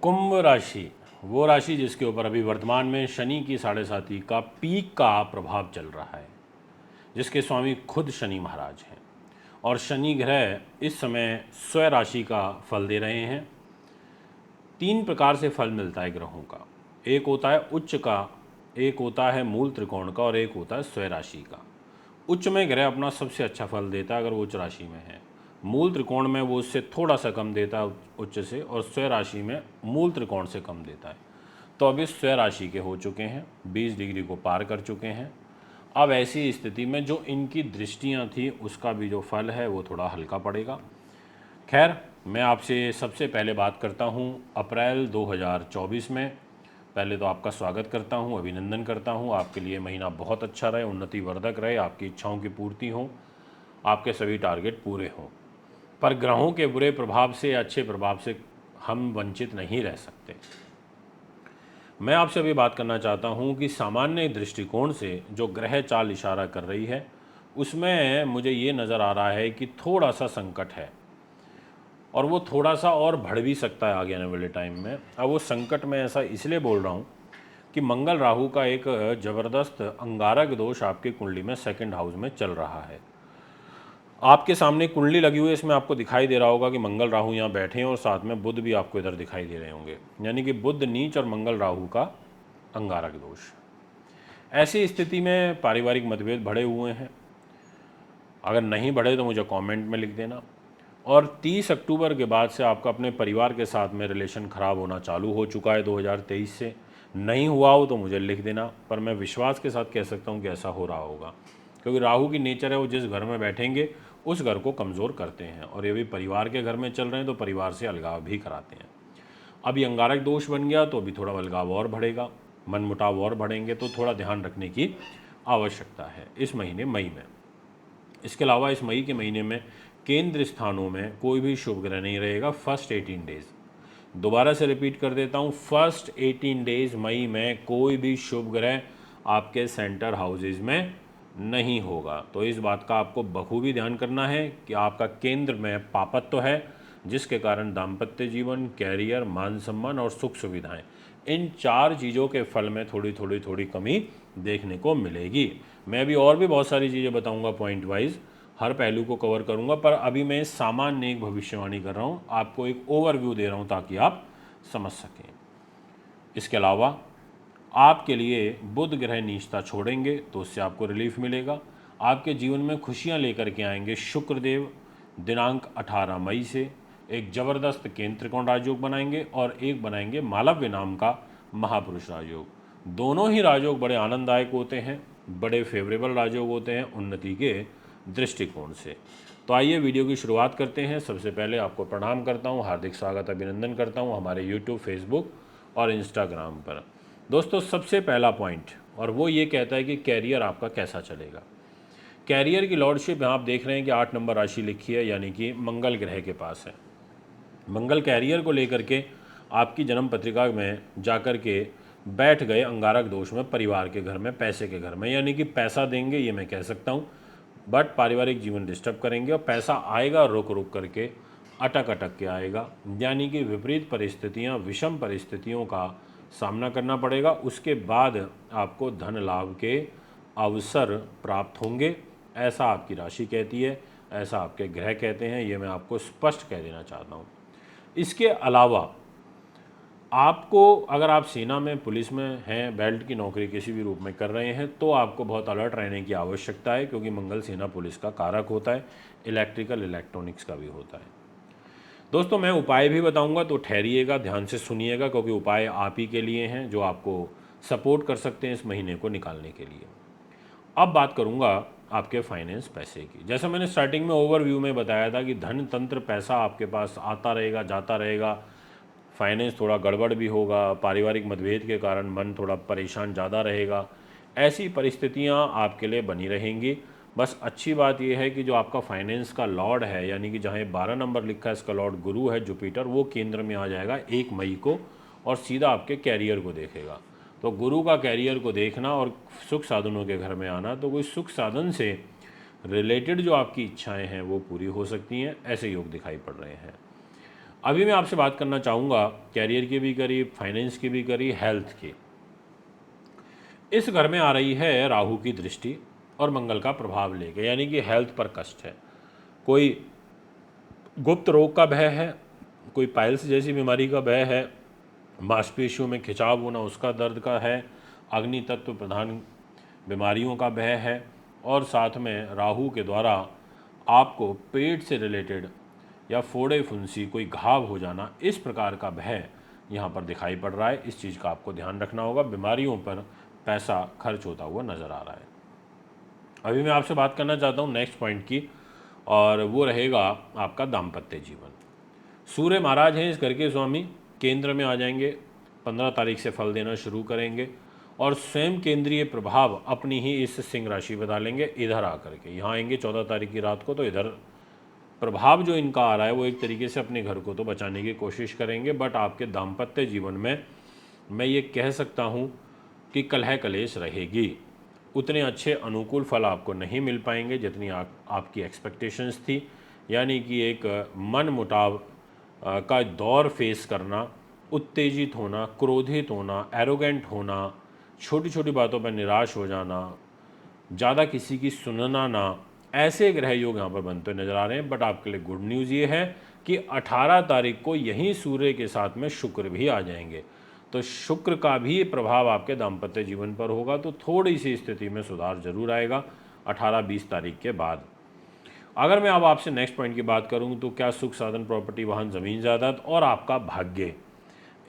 कुंभ राशि, वो राशि जिसके ऊपर अभी वर्तमान में शनि की 7.5 का पीक का प्रभाव चल रहा है, जिसके स्वामी खुद शनि महाराज हैं और शनि ग्रह इस समय स्वयं राशि का फल दे रहे हैं। 3 प्रकार से फल मिलता है ग्रहों का, एक होता है उच्च का, एक होता है मूल त्रिकोण का और एक होता है स्वयं राशि का। उच्च में ग्रह अपना सबसे अच्छा फल देता है अगर वो उच्च राशि में है, मूल त्रिकोण में वो उससे थोड़ा सा कम देता है उच्च से, और स्वयं राशि में मूल त्रिकोण से कम देता है। तो अभी स्वयं राशि के हो चुके हैं, 20 डिग्री को पार कर चुके हैं। अब ऐसी स्थिति में जो इनकी दृष्टियां थी उसका भी जो फल है वो थोड़ा हल्का पड़ेगा। खैर, मैं आपसे सबसे पहले बात करता हूं अप्रैल 2024 में। पहले तो आपका स्वागत करता हूं, अभिनंदन करता हूं। आपके लिए महीना बहुत अच्छा रहे, उन्नति वर्धक रहे, आपकी इच्छाओं की पूर्ति हो, आपके सभी टारगेट पूरे हों। पर ग्रहों के बुरे प्रभाव से या अच्छे प्रभाव से हम वंचित नहीं रह सकते। मैं आपसे अभी बात करना चाहता हूं कि सामान्य दृष्टिकोण से जो ग्रह चाल इशारा कर रही है उसमें मुझे ये नज़र आ रहा है कि थोड़ा सा संकट है और वो थोड़ा सा और बढ़ भी सकता है आगे आने वाले टाइम में। अब वो संकट मैं ऐसा इसलिए बोल रहा हूँ कि मंगल राहु का एक ज़बरदस्त अंगारक दोष आपकी कुंडली में सेकंड हाउस में चल रहा है। आपके सामने कुंडली लगी हुई है, इसमें आपको दिखाई दे रहा होगा कि मंगल राहु यहाँ बैठे हैं और साथ में बुध भी आपको इधर दिखाई दे रहे होंगे, यानी कि बुध नीच और मंगल राहु का अंगारक दोष। ऐसी स्थिति में पारिवारिक मतभेद बढ़े हुए हैं, अगर नहीं बढ़े तो मुझे कमेंट में लिख देना। और 30 अक्टूबर के बाद से आपका अपने परिवार के साथ में रिलेशन ख़राब होना चालू हो चुका है 2023 से। नहीं हुआ हो तो मुझे लिख देना, पर मैं विश्वास के साथ कह सकता हूँ कि ऐसा हो रहा होगा, क्योंकि राहु की नेचर है वो जिस घर में बैठेंगे उस घर को कमज़ोर करते हैं, और ये भी परिवार के घर में चल रहे हैं तो परिवार से अलगाव भी कराते हैं। अब ये अंगारक दोष बन गया तो अभी थोड़ा अलगाव और बढ़ेगा, मनमुटाव और बढ़ेंगे, तो थोड़ा ध्यान रखने की आवश्यकता है इस महीने मई में। इसके अलावा इस मई के महीने में केंद्र स्थानों में कोई भी शुभ ग्रह नहीं रहेगा फर्स्ट 18 डेज। दोबारा से रिपीट कर देता हूँ, फर्स्ट 18 डेज मई में कोई भी शुभ ग्रह आपके सेंटर हाउसेज में नहीं होगा। तो इस बात का आपको बखूबी ध्यान करना है कि आपका केंद्र में पापत्व है, जिसके कारण दाम्पत्य जीवन, कैरियर, मान सम्मान और सुख सुविधाएं, इन 4 चीज़ों के फल में थोड़ी कमी देखने को मिलेगी। मैं अभी और भी बहुत सारी चीज़ें बताऊंगा, पॉइंट वाइज हर पहलू को कवर करूंगा, पर अभी मैं सामान्य एक भविष्यवाणी कर रहा हूं, आपको एक ओवरव्यू दे रहा हूं ताकि आप समझ सकें। इसके अलावा आपके लिए बुध ग्रह नीचता छोड़ेंगे तो उससे आपको रिलीफ मिलेगा। आपके जीवन में खुशियां लेकर के आएंगे शुक्रदेव। दिनांक 18 मई से एक जबरदस्त केंद्र त्रिकोण राजयोग बनाएंगे और एक बनाएंगे मालव्य नाम का महापुरुष राजयोग। दोनों ही राजयोग बड़े आनंददायक होते हैं, बड़े फेवरेबल राजयोग होते हैं उन्नति के दृष्टिकोण से। तो आइए वीडियो की शुरुआत करते हैं। सबसे पहले आपको प्रणाम करता हूं, हार्दिक स्वागत अभिनंदन करता हूं हमारे यूट्यूब, फेसबुक और इंस्टाग्राम पर। दोस्तों, सबसे पहला पॉइंट, और वो ये कहता है कि कैरियर आपका कैसा चलेगा। कैरियर की लॉर्डशिप यहाँ आप देख रहे हैं कि 8 नंबर राशि लिखी है, यानी कि मंगल ग्रह के पास है। मंगल कैरियर को लेकर के आपकी जन्म पत्रिका में जाकर के बैठ गए अंगारक दोष में, परिवार के घर में, पैसे के घर में, यानी कि पैसा देंगे ये मैं कह सकता हूँ, बट पारिवारिक जीवन डिस्टर्ब करेंगे और पैसा आएगा रुक रुक करके, अटक अटक के आएगा, यानी कि विपरीत परिस्थितियाँ, विषम परिस्थितियों का सामना करना पड़ेगा। उसके बाद आपको धन लाभ के अवसर प्राप्त होंगे, ऐसा आपकी राशि कहती है, ऐसा आपके ग्रह कहते हैं, ये मैं आपको स्पष्ट कह देना चाहता हूँ। इसके अलावा आपको, अगर आप सेना में, पुलिस में हैं, बेल्ट की नौकरी किसी भी रूप में कर रहे हैं, तो आपको बहुत अलर्ट रहने की आवश्यकता है, क्योंकि मंगल सेना पुलिस का कारक होता है, इलेक्ट्रिकल इलेक्ट्रॉनिक्स का भी होता है। दोस्तों, मैं उपाय भी बताऊंगा तो ठहरिएगा, ध्यान से सुनिएगा, क्योंकि उपाय आप ही के लिए हैं जो आपको सपोर्ट कर सकते हैं इस महीने को निकालने के लिए। अब बात करूंगा आपके फाइनेंस, पैसे की। जैसा मैंने स्टार्टिंग में ओवरव्यू में बताया था कि धन तंत्र, पैसा आपके पास आता रहेगा, जाता रहेगा, फाइनेंस थोड़ा गड़बड़ भी होगा, पारिवारिक मतभेद के कारण मन थोड़ा परेशान ज़्यादा रहेगा, ऐसी परिस्थितियां आपके लिए बनी रहेंगी। बस अच्छी बात यह है कि जो आपका फाइनेंस का लॉर्ड है, यानी कि जहाँ 12 नंबर लिखा है, इसका लॉर्ड गुरु है, जुपिटर, वो केंद्र में आ जाएगा 1 मई को और सीधा आपके कैरियर को देखेगा। तो गुरु का कैरियर को देखना और सुख साधनों के घर में आना, तो कोई सुख साधन से रिलेटेड जो आपकी इच्छाएं हैं वो पूरी हो सकती हैं, ऐसे योग दिखाई पड़ रहे हैं। अभी मैं आपसे बात करना चाहूँगा कैरियर की भी करी, फाइनेंस की भी करी, हेल्थ की। इस घर में आ रही है राहु की दृष्टि और मंगल का प्रभाव लेके, यानी कि हेल्थ पर कष्ट है। कोई गुप्त रोग का भय है, कोई पाइल्स जैसी बीमारी का भय है, मांसपेशियों में खिंचाव होना उसका दर्द का है, अग्नि तत्व प्रधान बीमारियों का भय है, और साथ में राहु के द्वारा आपको पेट से रिलेटेड या फोड़े फुंसी कोई घाव हो जाना, इस प्रकार का भय यहाँ पर दिखाई पड़ रहा है। इस चीज़ का आपको ध्यान रखना होगा। बीमारियों पर पैसा खर्च होता हुआ नज़र आ रहा है। अभी मैं आपसे बात करना चाहता हूँ नेक्स्ट पॉइंट की, और वो रहेगा आपका दाम्पत्य जीवन। सूर्य महाराज हैं इस घर के स्वामी, केंद्र में आ जाएंगे, 15 तारीख से फल देना शुरू करेंगे और स्वयं केंद्रीय प्रभाव अपनी ही इस सिंह राशि पर डालेंगे इधर आकर के। यहाँ आएंगे 14 तारीख की रात को, तो इधर प्रभाव जो इनका आ रहा है वो एक तरीके से अपने घर को तो बचाने की कोशिश करेंगे, बट आपके दाम्पत्य जीवन में मैं ये कह सकता हूँ कि कलह कलेश रहेगी। उतने अच्छे अनुकूल फल आपको नहीं मिल पाएंगे जितनी आपकी एक्सपेक्टेशंस थी, यानी कि एक मन मुटाव का दौर फेस करना, उत्तेजित होना, क्रोधित होना, एरोगेंट होना, छोटी छोटी बातों पर निराश हो जाना, ज़्यादा किसी की सुनना ना, ऐसे ग्रह योग यहाँ पर बनते हुए नजर आ रहे हैं। बट आपके लिए गुड न्यूज़ ये है कि 18 तारीख को यहीं सूर्य के साथ में शुक्र भी आ जाएंगे, तो शुक्र का भी प्रभाव आपके दाम्पत्य जीवन पर होगा, तो थोड़ी सी स्थिति में सुधार जरूर आएगा 18-20 तारीख के बाद। अगर मैं अब आपसे नेक्स्ट पॉइंट की बात करूं तो क्या सुख साधन, प्रॉपर्टी, वाहन, ज़मीन जायदाद और आपका भाग्य,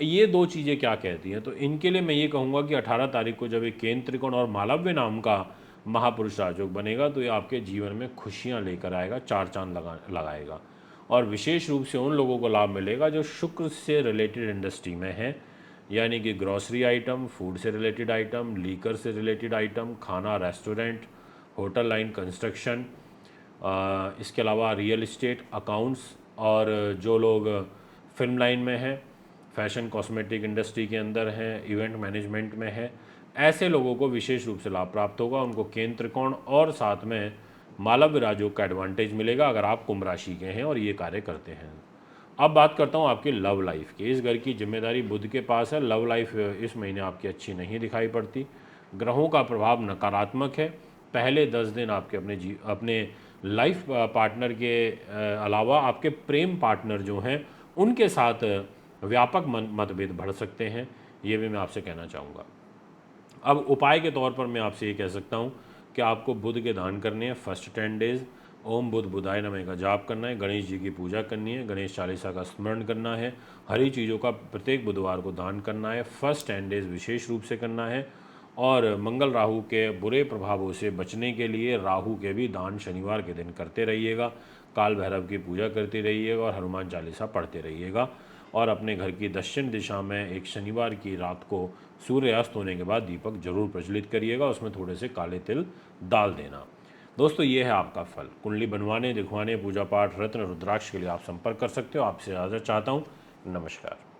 ये दो चीज़ें क्या कहती हैं? तो इनके लिए मैं ये कहूँगा कि 18 तारीख को जब एक केंद्र त्रिकोण और मालव्य नाम का महापुरुष राजयोग बनेगा तो ये आपके जीवन में खुशियाँ लेकर आएगा, चार चांद लगाएगा। और विशेष रूप से उन लोगों को लाभ मिलेगा जो शुक्र से रिलेटेड इंडस्ट्री में है, यानी कि ग्रॉसरी आइटम, फूड से रिलेटेड आइटम, लीकर से रिलेटेड आइटम, खाना, रेस्टोरेंट, होटल लाइन, कंस्ट्रक्शन, इसके अलावा रियल इस्टेट, अकाउंट्स, और जो लोग फिल्म लाइन में हैं, फैशन कॉस्मेटिक इंडस्ट्री के अंदर हैं, इवेंट मैनेजमेंट में है, ऐसे लोगों को विशेष रूप से लाभ प्राप्त होगा। उनको केंद्र त्रिकोण और साथ में मालव्य राजयोग का एडवांटेज मिलेगा अगर आप कुंभ राशि के हैं और ये कार्य करते हैं। अब बात करता हूँ आपकी लव लाइफ की। इस घर की जिम्मेदारी बुध के पास है। लव लाइफ इस महीने आपकी अच्छी नहीं दिखाई पड़ती, ग्रहों का प्रभाव नकारात्मक है। पहले 10 दिन आपके अपने लाइफ पार्टनर के अलावा आपके प्रेम पार्टनर जो हैं उनके साथ व्यापक मतभेद बढ़ सकते हैं, ये भी मैं आपसे कहना चाहूँगा। अब उपाय के तौर पर मैं आपसे ये कह सकता हूँ कि आपको बुध के दान करने हैं। फर्स्ट 10 डेज ओम बुध बुधाय नमः का जाप करना है, गणेश जी की पूजा करनी है, गणेश चालीसा का स्मरण करना है, हरी चीज़ों का प्रत्येक बुधवार को दान करना है, फर्स्ट 10 डेज विशेष रूप से करना है। और मंगल राहु के बुरे प्रभावों से बचने के लिए राहु के भी दान शनिवार के दिन करते रहिएगा, काल भैरव की पूजा करते रहिएगा और हनुमान चालीसा पढ़ते रहिएगा। और अपने घर की दक्षिण दिशा में एक शनिवार की रात को सूर्यास्त होने के बाद दीपक जरूर प्रज्वलित करिएगा, उसमें थोड़े से काले तिल डाल देना। दोस्तों ये है आपका फल। कुंडली बनवाने, दिखवाने, पूजा पाठ, रत्न, रुद्राक्ष के लिए आप संपर्क कर सकते हो। आपसे इजाज़त चाहता हूँ। नमस्कार।